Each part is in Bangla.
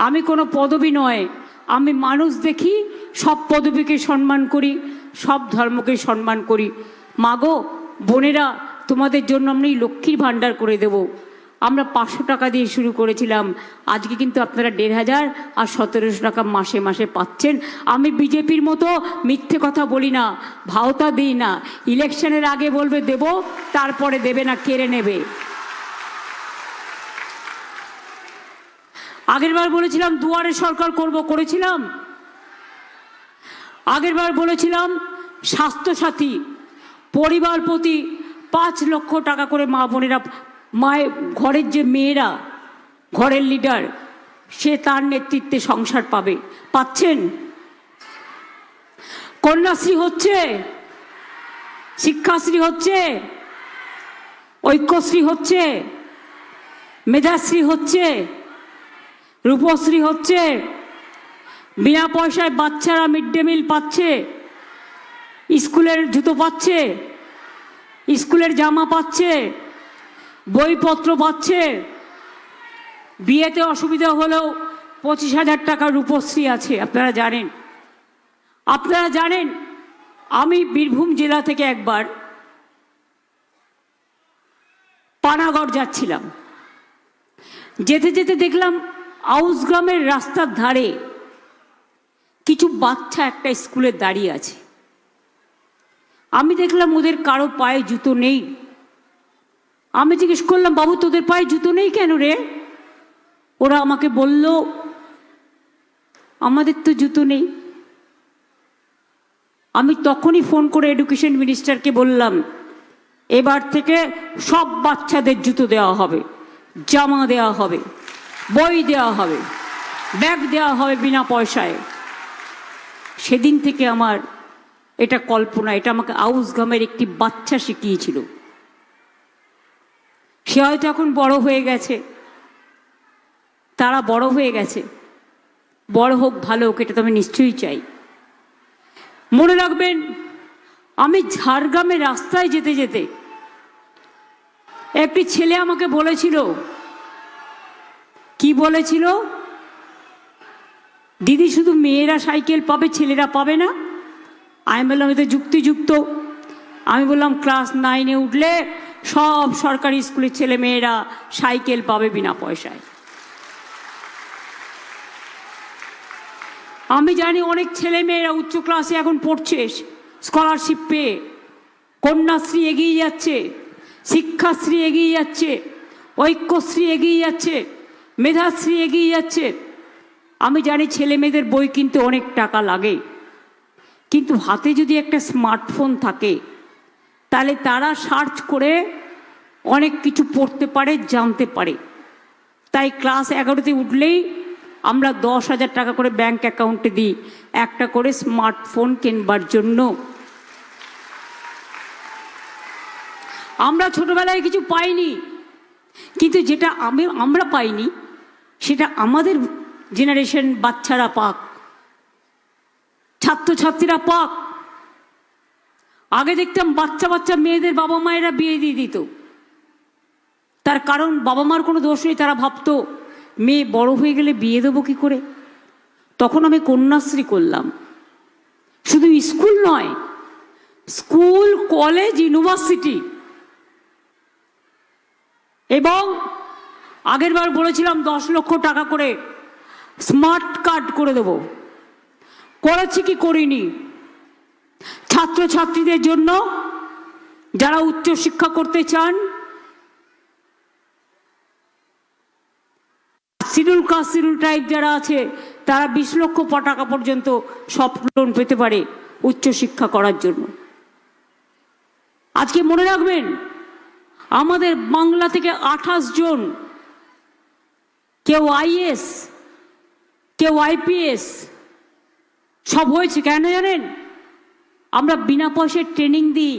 আমি কোনো পদবি নয়, আমি মানুষ দেখি, সব পদবীকে সম্মান করি, সব ধর্মকে সম্মান করি। মাগো বোনেরা, তোমাদের জন্য আমি লক্ষ্মীর ভাণ্ডার করে দেব। আমরা 500 টাকা দিয়ে শুরু করেছিলাম, আজকে কিন্তু আপনারা 1500 আর 1700 টাকা মাসে মাসে পাচ্ছেন। আমি বিজেপির মতো মিথ্যে কথা বলি না, ভাওতা দিই না। ইলেকশনের আগে বলবে দেব, তারপরে দেবে না, কেড়ে নেবে। আগের বার বলেছিলাম দুয়ারে সরকার করব, করেছিলাম। আগের বার বলেছিলাম স্বাস্থ্যসাথী, পরিবার প্রতি 5 লক্ষ টাকা করে মা বোনেরা, মায়ের ঘরের যে মেয়েরা, ঘরের লিডার, সে তার নেতৃত্বে সংসার পাবে। পাচ্ছেন? কন্যাশ্রী হচ্ছে, শিক্ষাশ্রী হচ্ছে, ঐক্যশ্রী হচ্ছে, মেধাশ্রী হচ্ছে, রূপশ্রী হচ্ছে, বিনা পয়সায় বাচ্চারা মিড ডে মিল পাচ্ছে, স্কুলের জুতো পাচ্ছে, স্কুলের জামা পাচ্ছে, বইপত্র পাচ্ছে। বিয়েতে অসুবিধা হলেও 25,000 টাকা রূপশ্রী আছে, আপনারা জানেন। আপনারা জানেন আমি বীরভূম জেলা থেকে একবার পানাগড় যাচ্ছিলাম, যেতে যেতে দেখলাম আউসগ্রামের রাস্তার ধারে কিছু বাচ্চা একটা স্কুলে দাঁড়িয়ে আছে। আমি দেখলাম ওদের কারো পায়ে জুতো নেই। আমি জিজ্ঞেস করলাম, বাবু তোদের পায়ে জুতো নেই কেন রে? ওরা আমাকে বলল, আমাদের তো জুতো নেই। আমি তখনই ফোন করে এডুকেশন মিনিস্টারকে বললাম, এবার থেকে সব বাচ্চাদের জুতো দেওয়া হবে, জামা দেওয়া হবে, বই দেওয়া হবে, ব্যাগ দেওয়া হবে বিনা পয়সায়। সেদিন থেকে আমার এটা কল্পনা, এটা আমাকে আউসগ্রামের একটি বাচ্চা শিখিয়েছিল। সে হয়তো এখন বড় হয়ে গেছে, তারা বড় হয়ে গেছে, বড় হোক ভালো হোক, এটা তো আমি নিশ্চয়ই চাই। মনে রাখবেন, আমি ঝাড়গ্রামের রাস্তায় যেতে যেতে একটি ছেলে আমাকে বলেছিল, কি বলেছিল? দিদি শুধু মেয়েরা সাইকেল পাবে, ছেলেরা পাবে না? আমি বললাম এতে যুক্তিযুক্ত। আমি বললাম ক্লাস 9-এ উঠলে সব সরকারি স্কুলের ছেলে মেয়েরা সাইকেল পাবে বিনা পয়সায়। আমি জানি অনেক ছেলে মেয়েরা উচ্চ ক্লাসে এখন পড়ছে, স্কলারশিপ পেয়ে। কন্যাশ্রী এগিয়ে যাচ্ছে, শিক্ষাশ্রী এগিয়ে যাচ্ছে, ঐক্যশ্রী এগিয়ে যাচ্ছে, মেধাশ্রী এগিয়ে যাচ্ছে। আমি জানি ছেলে মেয়েদের বই কিনতে অনেক টাকা লাগে, কিন্তু হাতে যদি একটা স্মার্টফোন থাকে তাহলে তারা সার্চ করে অনেক কিছু পড়তে পারে, জানতে পারে। তাই ক্লাস 11তে উঠলেই আমরা 10,000 টাকা করে ব্যাংক অ্যাকাউন্টে দিই একটা করে স্মার্টফোন কেনবার জন্য। আমরা ছোটবেলায় কিছু পাইনি, কিন্তু যেটা আমরা পাইনি সেটা আমাদের জেনারেশন বাচ্চারা পাক, ছাত্রছাত্রীরা পাক। আগে দেখতাম বাচ্চা বাচ্চা মেয়েদের বাবা মায়েরা বিয়ে দিয়ে দিত, তার কারণ বাবা মার কোনো দোষ নেই। তারা ভাবতো মেয়ে বড় হয়ে গেলে বিয়ে দেবো কি করে। তখন আমি কন্যাশ্রী করলাম। শুধু স্কুল নয়, স্কুল, কলেজ, ইউনিভার্সিটি। এবং আগের বার বলেছিলাম 10 লক্ষ টাকা করে স্মার্ট কার্ড করে দেব। করেছি কি করিনি? ছাত্রছাত্রীদের জন্য যারা উচ্চশিক্ষা করতে চান, শিডিউল কাস্ট শিডিউল ট্রাইব যারা আছে, তারা 20 লক্ষ টাকা পর্যন্ত সফট লোন পেতে পারে উচ্চশিক্ষা করার জন্য। আজকে মনে রাখবেন, আমাদের বাংলা থেকে 28 জন, কেউ আইএস, কেউ আইপিএস, সব হয়েছে। কেন জানেন? আমরা বিনা পয়সায় ট্রেনিং দিই।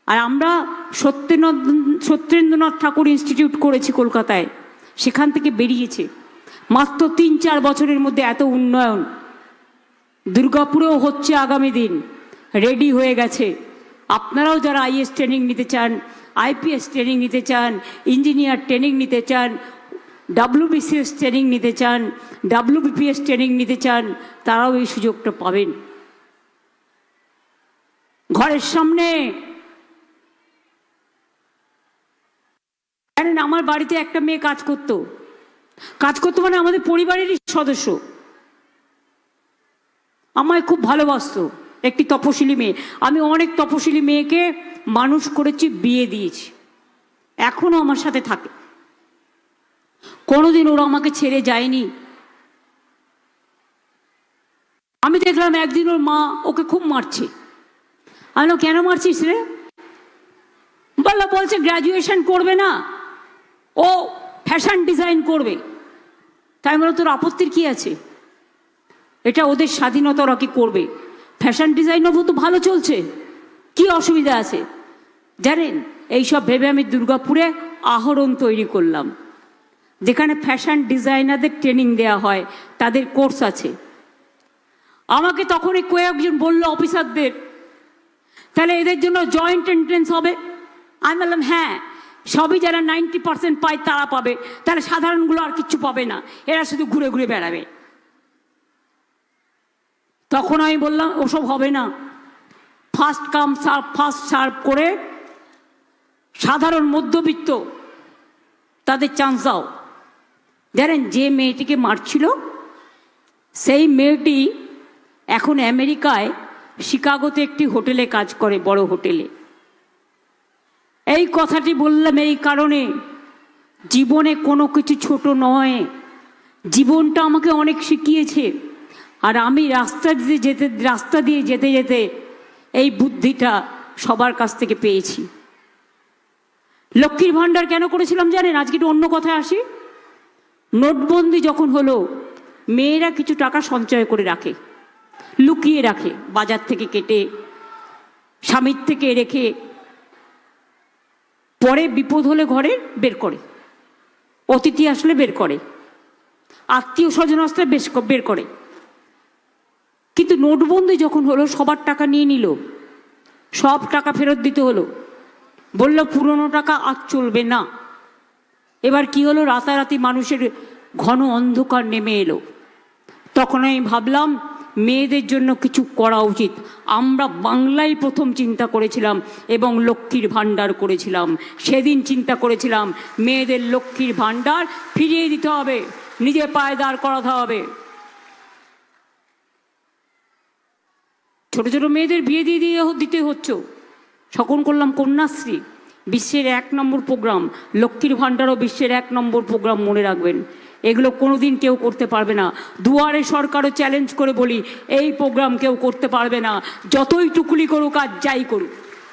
আর আমরা সত্যেন্দ্রনাথ ঠাকুর ইনস্টিটিউট করেছি কলকাতায়, সেখান থেকে বেরিয়েছে। মাত্র 3-4 বছরের মধ্যে এত উন্নয়ন। দুর্গাপুরেও হচ্ছে আগামী দিন, রেডি হয়ে গেছে। আপনারাও যারা আইএস ট্রেনিং নিতে চান, আইপিএস ট্রেনিং নিতে চান, ইঞ্জিনিয়ার ট্রেনিং নিতে চান, WBCS ট্রেনিং নিতে চান, WBPS ট্রেনিং নিতে চান, তারাও এই সুযোগটা পাবেন। ঘরের সামনে জানেন, আমার বাড়িতে একটা মেয়ে কাজ করতো মানে আমাদের পরিবারেরই সদস্য, আমায় খুব ভালোবাসতো, একটি তপশিলি মেয়ে। আমি অনেক তপশিলি মেয়েকে মানুষ করেছি, বিয়ে দিয়েছি, এখনো আমার সাথে থাকে, কোনোদিন ওরা আমাকে ছেড়ে যায়নি। আমি দেখলাম একদিন ওর মা ওকে খুব মারছে। আমি বললাম, কেন মারছিস রে? বলছে গ্র্যাজুয়েশন করবে না, ও ফ্যাশন ডিজাইন করবে। তাই বললাম, তোর আপত্তির কি আছে? এটা ওদের স্বাধীনতা, ওরা কি করবে। ফ্যাশন ডিজাইন তো ভালো চলছে, কি অসুবিধা আছে? জানেন, এইসব ভেবে আমি দুর্গাপুরে আহরণ তৈরি করলাম, যেখানে ফ্যাশন ডিজাইনারদের ট্রেনিং দেওয়া হয়, তাদের কোর্স আছে। আমাকে তখনই কয়েকজন বললো অফিসারদের, তাহলে এদের জন্য জয়েন্ট এন্ট্রেন্স হবে। আমি বললাম, হ্যাঁ, সবই যারা 90% পায় তারা পাবে, তাহলে সাধারণগুলো আর কিচ্ছু পাবে না, এরা শুধু ঘুরে ঘুরে বেড়াবে। তখন আমি বললাম, ওসব হবে না, ফার্স্ট কাম ফার্স্ট সার্ভ করে সাধারণ মধ্যবিত্ত তাদের চান্স দাও। জানেন, যে মেয়েটিকে মারছিল সেই মেয়েটি এখন আমেরিকায় শিকাগোতে একটি হোটেলে কাজ করে, বড় হোটেলে। এই কথাটি বললাম এই কারণে, জীবনে কোনো কিছু ছোট নয়, জীবনটা আমাকে অনেক শিখিয়েছে। আর আমি রাস্তা দিয়ে যেতে যেতে এই বুদ্ধিটা সবার কাছ থেকে পেয়েছি। লক্ষ্মীর ভাণ্ডার কেন করেছিলাম জানেন? আজকে একটু অন্য কথায় আসি। নোটবন্দি যখন হলো, মেয়েরা কিছু টাকা সঞ্চয় করে রাখে, লুকিয়ে রাখে, বাজার থেকে কেটে, স্বামীর থেকে রেখে, পরে বিপদ হলে ঘরে বের করে, অতিথি আসলে বের করে, আত্মীয় স্বজন আসলে বের করে। কিন্তু নোটবন্দি যখন হলো, সবার টাকা নিয়ে নিল, সব টাকা ফেরত দিতে হলো, বলল পুরনো টাকা আর চলবে না। এবার কি হলো, রাতারাতি মানুষের ঘন অন্ধকার নেমে এলো। তখন আমি ভাবলাম, মেয়েদের জন্য কিছু করা উচিত। আমরা বাংলায় প্রথম চিন্তা করেছিলাম এবং লক্ষ্মীর ভাণ্ডার করেছিলাম। সেদিন চিন্তা করেছিলাম, মেয়েদের লক্ষ্মীর ভাণ্ডার ফিরিয়ে দিতে হবে, নিজে পায়ে দাঁড় করাতে হবে। ছোট ছোট মেয়েদের বিয়ে দিতে হচ্ছে। সকল করলাম কন্যাশ্রী, বিশ্বের 1 নম্বর প্রোগ্রাম। লক্ষ্মীর ভাণ্ডারও বিশ্বের 1 নম্বর প্রোগ্রাম, মনে রাখবেন। এগুলো কোনোদিন কেউ করতে পারবে না। দুয়ারে সরকারও চ্যালেঞ্জ করে বলি, এই প্রোগ্রাম কেউ করতে পারবে না, যতই টুকুলি করুক আর যাই করুক।